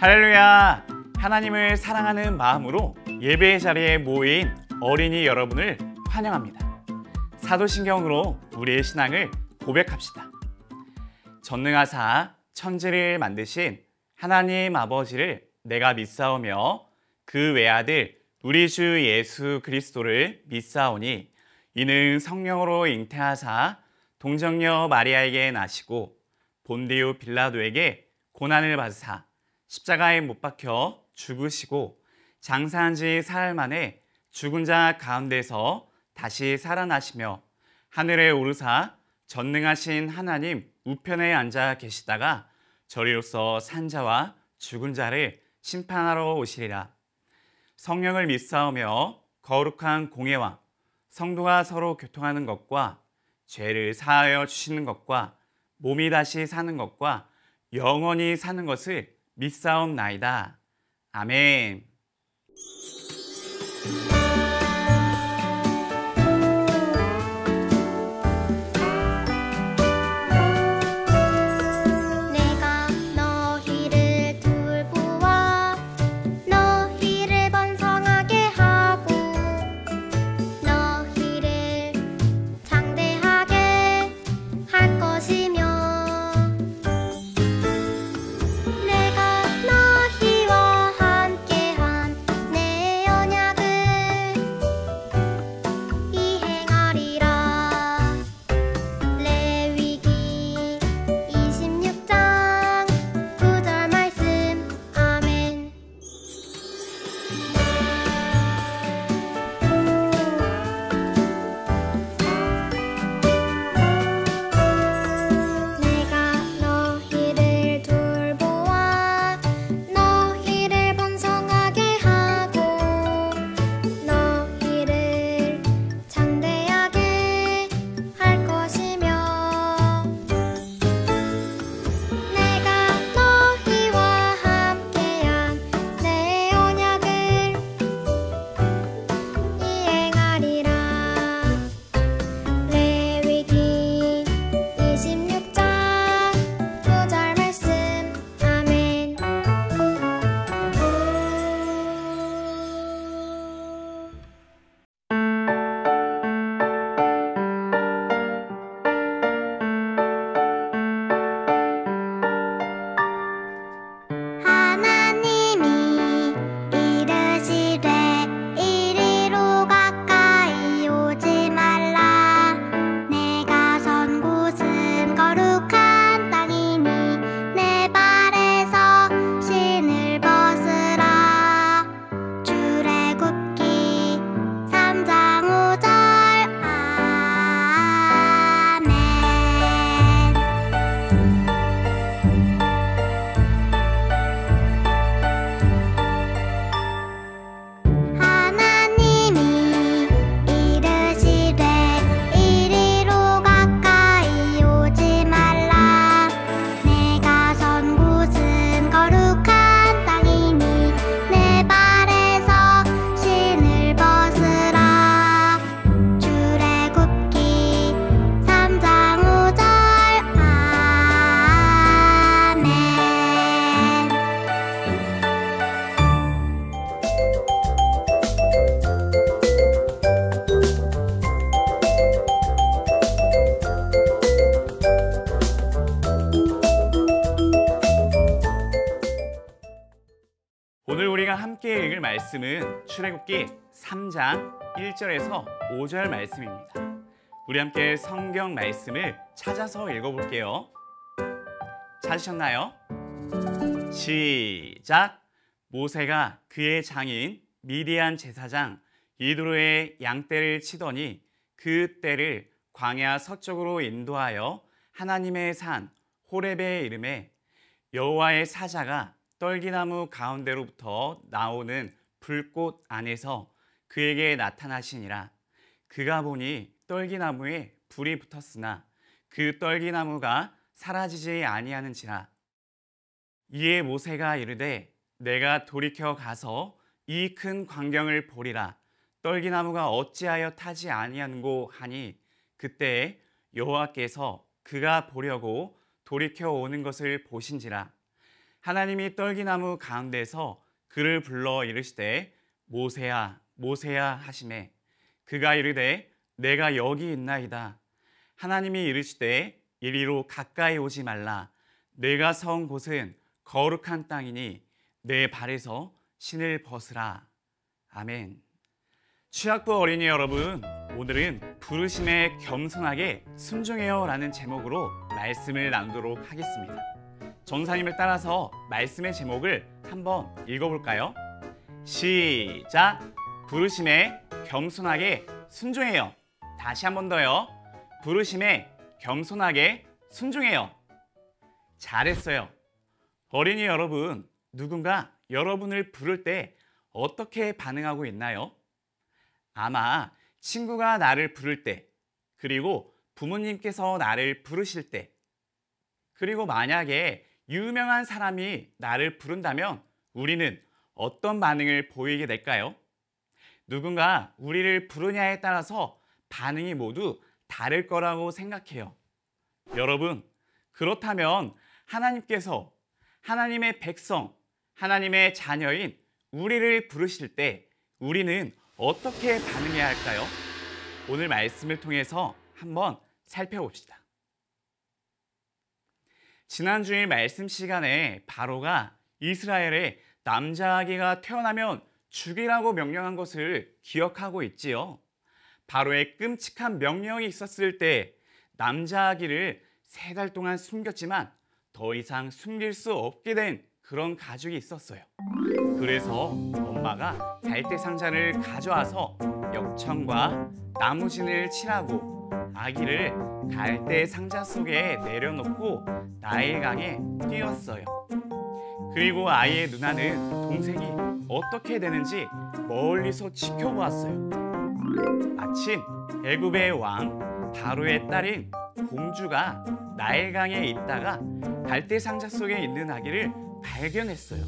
할렐루야! 하나님을 사랑하는 마음으로 예배 자리에 모인 어린이 여러분을 환영합니다. 사도신경으로 우리의 신앙을 고백합시다. 전능하사 천지를 만드신 하나님 아버지를 내가 믿사오며 그 외아들 우리 주 예수 그리스도를 믿사오니 이는 성령으로 잉태하사 동정녀 마리아에게 나시고 본디오 빌라도에게 고난을 받으사 십자가에 못 박혀 죽으시고 장사한 지 사흘 만에 죽은 자 가운데서 다시 살아나시며 하늘에 오르사 전능하신 하나님 우편에 앉아 계시다가 저리로서 산 자와 죽은 자를 심판하러 오시리라. 성령을 믿사오며 거룩한 공예와 성도가 서로 교통하는 것과 죄를 사하여 주시는 것과 몸이 다시 사는 것과 영원히 사는 것을 믿사옵나이다. 아멘. 오늘 우리가 함께 읽을 말씀은 출애굽기 3장 1절에서 5절 말씀입니다. 우리 함께 성경 말씀을 찾아서 읽어볼게요. 찾으셨나요? 시작! 모세가 그의 장인 미디안 제사장 이드로의 양떼를 치더니 그 떼를 광야 서쪽으로 인도하여 하나님의 산 호렙에 이르매 여호와의 사자가 떨기나무 가운데로부터 나오는 불꽃 안에서 그에게 나타나시니라. 그가 보니 떨기나무에 불이 붙었으나 그 떨기나무가 사라지지 아니하는지라. 이에 모세가 이르되 내가 돌이켜 가서 이 큰 광경을 보리라. 떨기나무가 어찌하여 타지 아니하는고 하니 그때 여호와께서 그가 보려고 돌이켜 오는 것을 보신지라. 하나님이 떨기나무 가운데서 그를 불러 이르시되 모세야 모세야 하시매 그가 이르되 내가 여기 있나이다. 하나님이 이르시되 이리로 가까이 오지 말라. 내가 선 곳은 거룩한 땅이니 내 발에서 신을 벗으라. 아멘. 취학부 어린이 여러분, 오늘은 부르심에 겸손하게 순종해요 라는 제목으로 말씀을 나누도록 하겠습니다. 전사님을 따라서 말씀의 제목을 한번 읽어볼까요? 시작! 부르심에 겸손하게 순종해요. 다시 한 번 더요. 부르심에 겸손하게 순종해요. 잘했어요. 어린이 여러분, 누군가 여러분을 부를 때 어떻게 반응하고 있나요? 아마 친구가 나를 부를 때, 그리고 부모님께서 나를 부르실 때, 그리고 만약에 유명한 사람이 나를 부른다면 우리는 어떤 반응을 보이게 될까요? 누군가 우리를 부르냐에 따라서 반응이 모두 다를 거라고 생각해요. 여러분, 그렇다면 하나님께서 하나님의 백성, 하나님의 자녀인 우리를 부르실 때 우리는 어떻게 반응해야 할까요? 오늘 말씀을 통해서 한번 살펴봅시다. 지난 주일 말씀 시간에 바로가 이스라엘에 남자아기가 태어나면 죽이라고 명령한 것을 기억하고 있지요. 바로의 끔찍한 명령이 있었을 때 남자아기를 3달 동안 숨겼지만 더 이상 숨길 수 없게 된 그런 가족이 있었어요. 그래서 엄마가 갈대 상자를 가져와서 역청과 나무진을 칠하고 아기를 갈대 상자 속에 내려놓고 나일강에 띄웠어요. 그리고 아이의 누나는 동생이 어떻게 되는지 멀리서 지켜보았어요. 마침 애굽의 왕 바로의 딸인 공주가 나일강에 있다가 갈대 상자 속에 있는 아기를 발견했어요.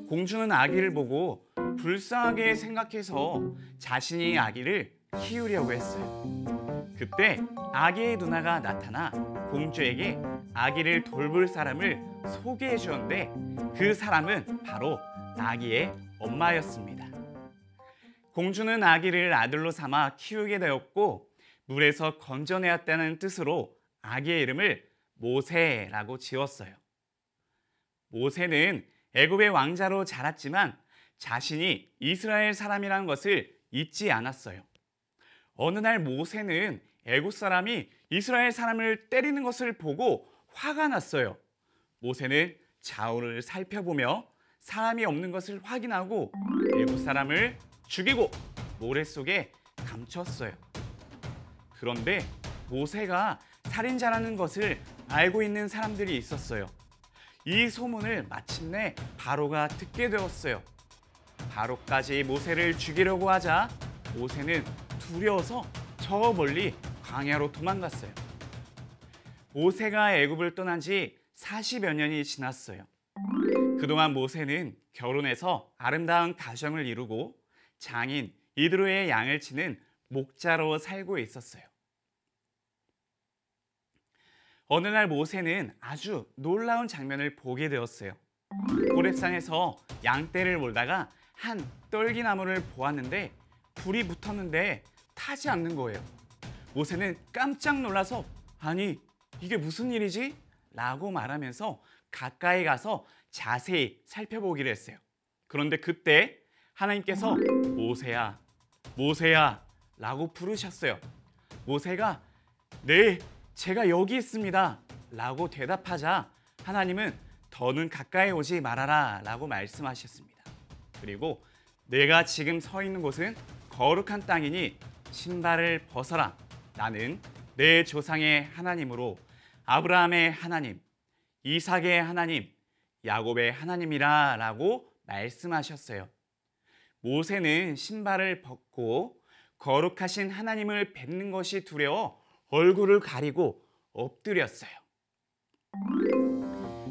공주는 아기를 보고 불쌍하게 생각해서 자신이 아기를 키우려고 했어요. 그때 아기의 누나가 나타나 공주에게 아기를 돌볼 사람을 소개해 주었는데 그 사람은 바로 아기의 엄마였습니다. 공주는 아기를 아들로 삼아 키우게 되었고 물에서 건져내었다는 뜻으로 아기의 이름을 모세라고 지었어요. 모세는 애굽의 왕자로 자랐지만 자신이 이스라엘 사람이라는 것을 잊지 않았어요. 어느 날 모세는 애굽 사람이 이스라엘 사람을 때리는 것을 보고 화가 났어요. 모세는 좌우를 살펴보며 사람이 없는 것을 확인하고 애굽 사람을 죽이고 모래 속에 감췄어요. 그런데 모세가 살인자라는 것을 알고 있는 사람들이 있었어요. 이 소문을 마침내 바로가 듣게 되었어요. 바로까지 모세를 죽이려고 하자 모세는 두려워서 저 멀리 광야로 도망갔어요. 모세가 애굽을 떠난 지 40여 년이 지났어요. 그동안 모세는 결혼해서 아름다운 가정을 이루고 장인 이드로의 양을 치는 목자로 살고 있었어요. 어느 날 모세는 아주 놀라운 장면을 보게 되었어요. 호렙산에서 양떼를 몰다가 한 떨기나무를 보았는데 불이 붙었는데 타지 않는 거예요. 모세는 깜짝 놀라서 아니 이게 무슨 일이지? 라고 말하면서 가까이 가서 자세히 살펴보기로 했어요. 그런데 그때 하나님께서 모세야 모세야 라고 부르셨어요. 모세가 네 제가 여기 있습니다 라고 대답하자 하나님은 더는 가까이 오지 말아라 라고 말씀하셨습니다. 그리고 내가 지금 서 있는 곳은 거룩한 땅이니 신발을 벗어라. 나는 내 조상의 하나님으로 아브라함의 하나님, 이삭의 하나님, 야곱의 하나님이라 라고 말씀하셨어요. 모세는 신발을 벗고 거룩하신 하나님을 뵙는 것이 두려워 얼굴을 가리고 엎드렸어요.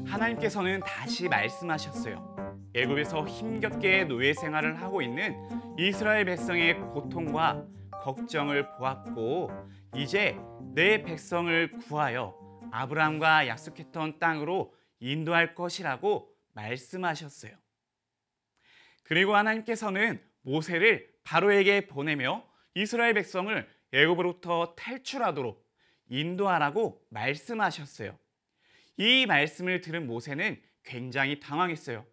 하나님께서는 다시 말씀하셨어요. 애굽에서 힘겹게 노예 생활을 하고 있는 이스라엘 백성의 고통과 걱정을 보았고 이제 내 백성을 구하여 아브라함과 약속했던 땅으로 인도할 것이라고 말씀하셨어요. 그리고 하나님께서는 모세를 바로에게 보내며 이스라엘 백성을 애굽으로부터 탈출하도록 인도하라고 말씀하셨어요. 이 말씀을 들은 모세는 굉장히 당황했어요.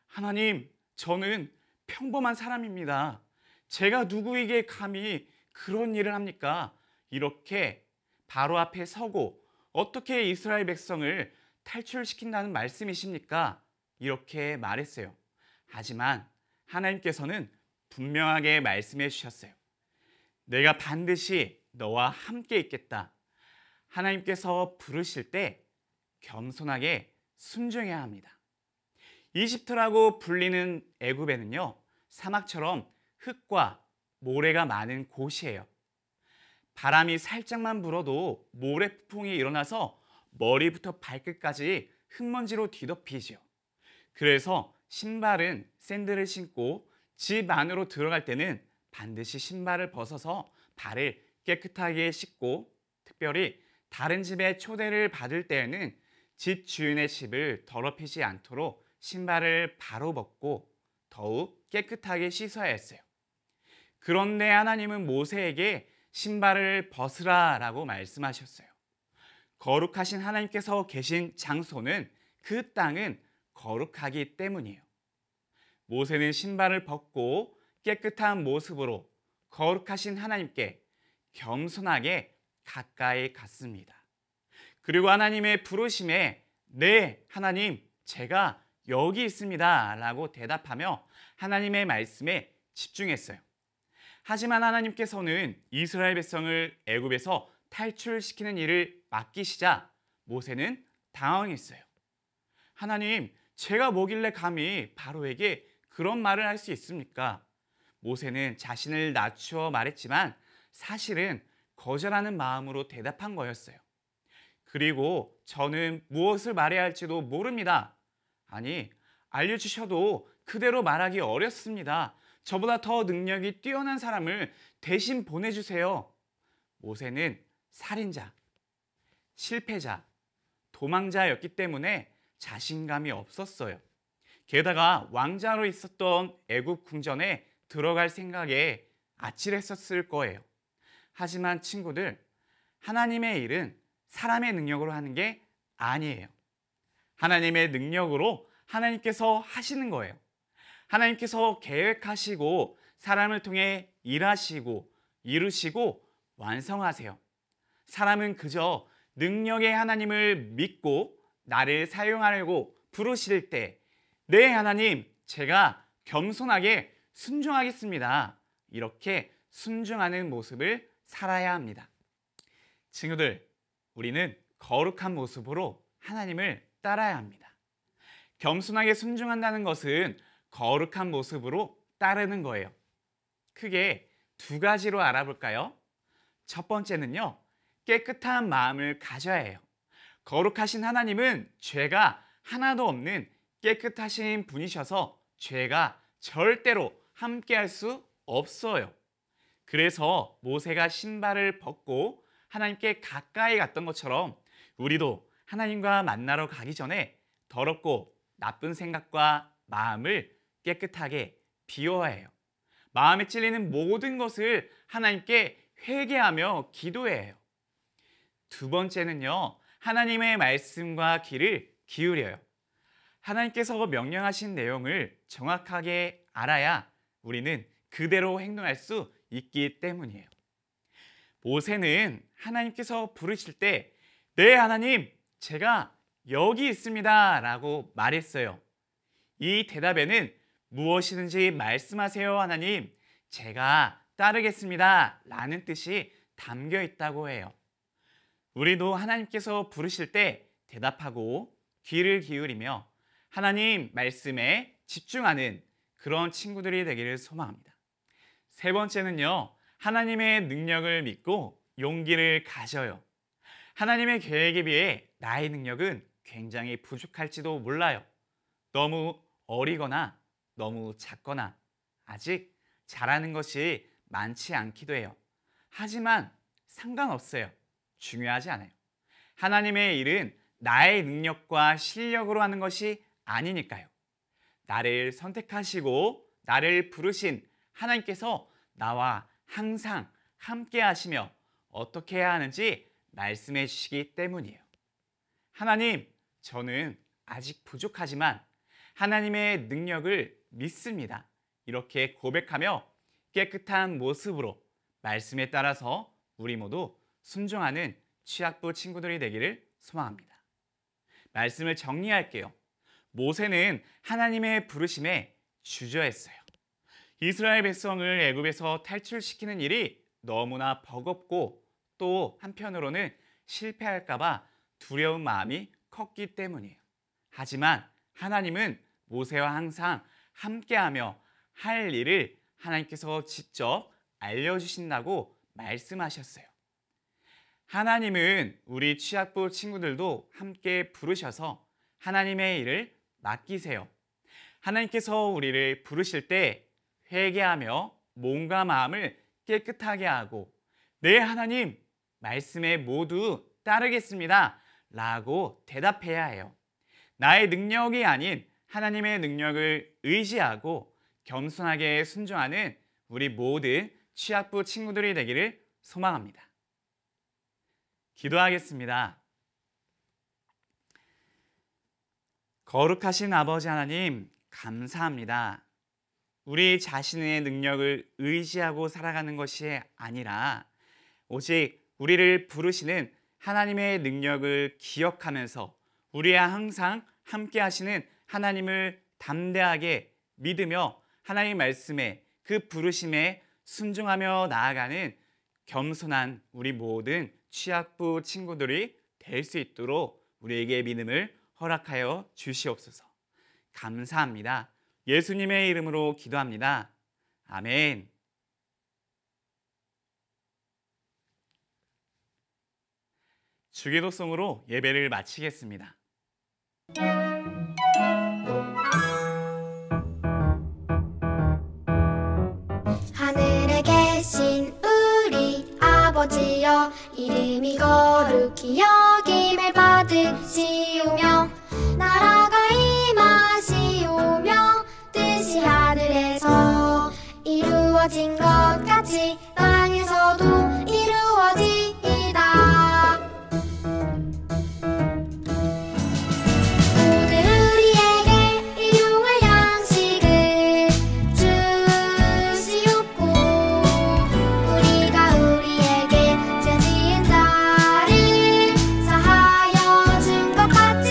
하나님, 저는 평범한 사람입니다. 제가 누구에게 감히 그런 일을 합니까? 이렇게 바로 앞에 서고 어떻게 이스라엘 백성을 탈출시킨다는 말씀이십니까? 이렇게 말했어요. 하지만 하나님께서는 분명하게 말씀해 주셨어요. 내가 반드시 너와 함께 있겠다. 하나님께서 부르실 때 겸손하게 순종해야 합니다. 이집트라고 불리는 애굽에는요, 사막처럼 흙과 모래가 많은 곳이에요. 바람이 살짝만 불어도 모래폭풍이 일어나서 머리부터 발끝까지 흙먼지로 뒤덮이죠. 그래서 신발은 샌들을 신고 집 안으로 들어갈 때는 반드시 신발을 벗어서 발을 깨끗하게 씻고, 특별히 다른 집에 초대를 받을 때에는 집 주인의 집을 더럽히지 않도록 신발을 바로 벗고 더욱 깨끗하게 씻어야 했어요. 그런데 하나님은 모세에게 신발을 벗으라 라고 말씀하셨어요. 거룩하신 하나님께서 계신 장소는, 그 땅은 거룩하기 때문이에요. 모세는 신발을 벗고 깨끗한 모습으로 거룩하신 하나님께 겸손하게 가까이 갔습니다. 그리고 하나님의 부르심에 네, 하나님, 제가 여기 있습니다 라고 대답하며 하나님의 말씀에 집중했어요. 하지만 하나님께서는 이스라엘 백성을 애굽에서 탈출시키는 일을 맡기시자 모세는 당황했어요. 하나님, 제가 뭐길래 감히 바로에게 그런 말을 할 수 있습니까? 모세는 자신을 낮추어 말했지만 사실은 거절하는 마음으로 대답한 거였어요. 그리고 저는 무엇을 말해야 할지도 모릅니다. 아니, 알려주셔도 그대로 말하기 어렵습니다. 저보다 더 능력이 뛰어난 사람을 대신 보내주세요. 모세는 살인자, 실패자, 도망자였기 때문에 자신감이 없었어요. 게다가 왕자로 있었던 애굽 궁전에 들어갈 생각에 아찔했었을 거예요. 하지만 친구들, 하나님의 일은 사람의 능력으로 하는 게 아니에요. 하나님의 능력으로 하나님께서 하시는 거예요. 하나님께서 계획하시고 사람을 통해 일하시고 이루시고 완성하세요. 사람은 그저 능력의 하나님을 믿고 나를 사용하려고 부르실 때 네, 하나님, 제가 겸손하게 순종하겠습니다. 이렇게 순종하는 모습을 살아야 합니다. 친구들, 우리는 거룩한 모습으로 하나님을 따라야 합니다. 겸손하게 순종한다는 것은 거룩한 모습으로 따르는 거예요. 크게 두 가지로 알아볼까요? 첫 번째는요, 깨끗한 마음을 가져야 해요. 거룩하신 하나님은 죄가 하나도 없는 깨끗하신 분이셔서 죄가 절대로 함께할 수 없어요. 그래서 모세가 신발을 벗고 하나님께 가까이 갔던 것처럼 우리도 하나님과 만나러 가기 전에 더럽고 나쁜 생각과 마음을 깨끗하게 비워야 해요. 마음에 찔리는 모든 것을 하나님께 회개하며 기도해야 해요. 두 번째는요, 하나님의 말씀과 귀를 기울여요. 하나님께서 명령하신 내용을 정확하게 알아야 우리는 그대로 행동할 수 있기 때문이에요. 모세는 하나님께서 부르실 때 네, 하나님, 제가 여기 있습니다 라고 말했어요. 이 대답에는 무엇이든지 말씀하세요, 하나님, 제가 따르겠습니다 라는 뜻이 담겨 있다고 해요. 우리도 하나님께서 부르실 때 대답하고 귀를 기울이며 하나님 말씀에 집중하는 그런 친구들이 되기를 소망합니다. 세 번째는요, 하나님의 능력을 믿고 용기를 가져요. 하나님의 계획에 비해 나의 능력은 굉장히 부족할지도 몰라요. 너무 어리거나 너무 작거나 아직 잘하는 것이 많지 않기도 해요. 하지만 상관없어요. 중요하지 않아요. 하나님의 일은 나의 능력과 실력으로 하는 것이 아니니까요. 나를 선택하시고 나를 부르신 하나님께서 나와 항상 함께 하시며 어떻게 해야 하는지 말씀해 주시기 때문이에요. 하나님, 저는 아직 부족하지만 하나님의 능력을 믿습니다. 이렇게 고백하며 깨끗한 모습으로 말씀에 따라서 우리 모두 순종하는 취학부 친구들이 되기를 소망합니다. 말씀을 정리할게요. 모세는 하나님의 부르심에 주저했어요. 이스라엘 백성을 애굽에서 탈출시키는 일이 너무나 버겁고 또 한편으로는 실패할까 봐 두려운 마음이 컸기 때문이에요. 하지만 하나님은 모세와 항상 함께하며 할 일을 하나님께서 직접 알려주신다고 말씀하셨어요. 하나님은 우리 취학부 친구들도 함께 부르셔서 하나님의 일을 맡기세요. 하나님께서 우리를 부르실 때 회개하며 몸과 마음을 깨끗하게 하고 네 하나님, 말씀에 모두 따르겠습니다 라고 대답해야 해요. 나의 능력이 아닌 하나님의 능력을 의지하고 겸손하게 순종하는 우리 모든 취학부 친구들이 되기를 소망합니다. 기도하겠습니다. 거룩하신 아버지 하나님, 감사합니다. 우리 자신의 능력을 의지하고 살아가는 것이 아니라 오직 우리를 부르시는 하나님의 능력을 기억하면서 우리와 항상 함께 하시는 하나님을 담대하게 믿으며 하나님 말씀에 그 부르심에 순종하며 나아가는 겸손한 우리 모든 취학부 친구들이 될 수 있도록 우리에게 믿음을 허락하여 주시옵소서. 감사합니다. 예수님의 이름으로 기도합니다. 아멘. 주기도송으로 예배를 마치겠습니다. 하늘에 계신 우리 아버지여, 이름이 거룩히 여김을 받으시오며 나라가 임하시오며 뜻이 하늘에서 이루어진 것 같이 땅에서도 이루어지이다. 오늘 우리에게 일용할 양식을 주시옵고 우리가 우리에게 죄 지은 자를 사하여 준 것 같이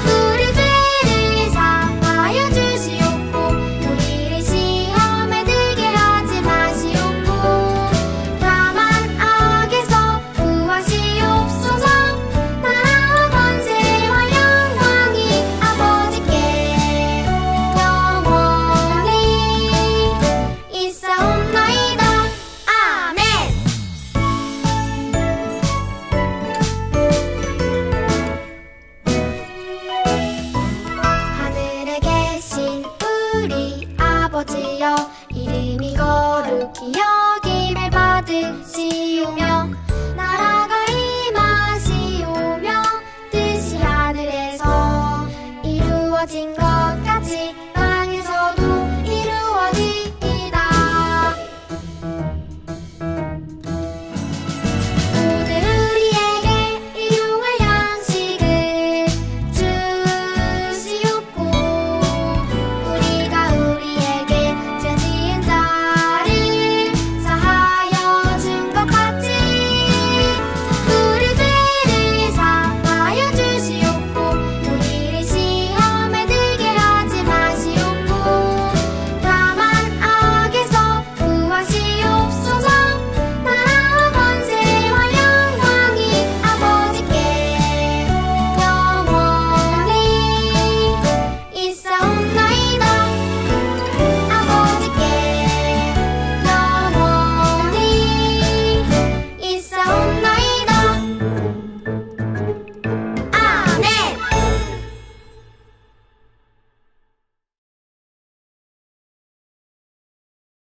우리 죄를 사하여 주시옵고 우리를 시험에 들게 하지 마시옵고 다만 악에서 구하시옵소서. 나라와 권세와 영광이 아버지께 영원히 있사옵나이다. 아멘. 하늘에 계신 우리 아버지여, 이름이 거룩히 여김을 받으시오며 나라가 임하시오며 뜻이 하늘에서 이루어진